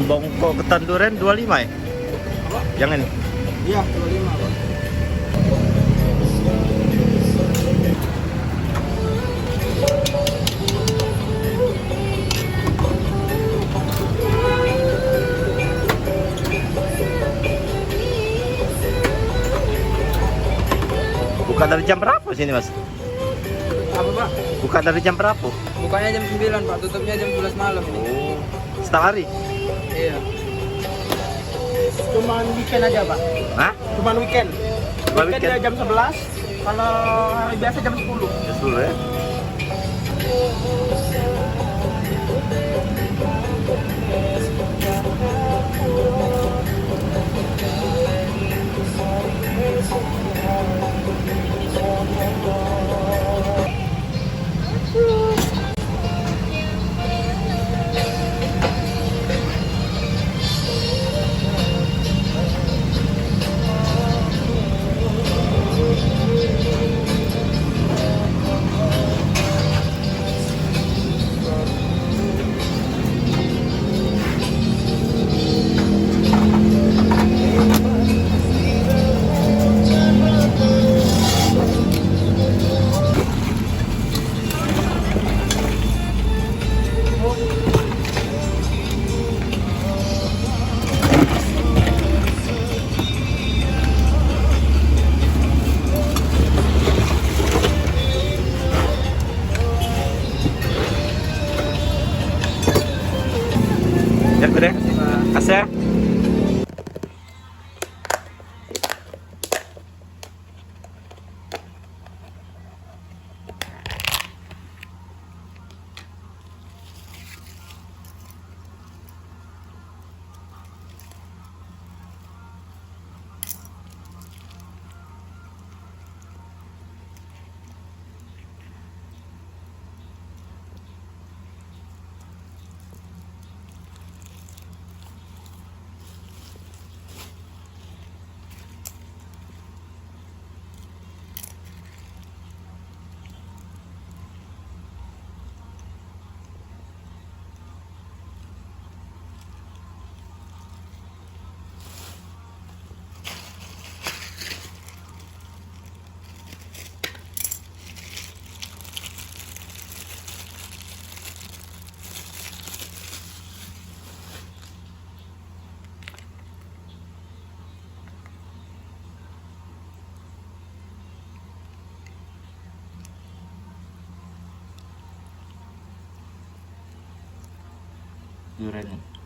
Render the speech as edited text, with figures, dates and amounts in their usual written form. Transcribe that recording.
Bongkok ketan durian 25 ya? Yang ini? Iya, 25 Pak. Buka dari jam berapa sini mas? Apa Pak? Buka dari jam berapa? Bukanya jam 9 Pak, tutupnya jam 11 malam. Oh, setengah hari? Iya. Cuman weekend aja Pak. Hah? Cuman weekend. Cuma Weekend weekend? jam 11, kalau hari biasa jam 10. Ya dulu ya. Ya gede. Kasih ya. Durian.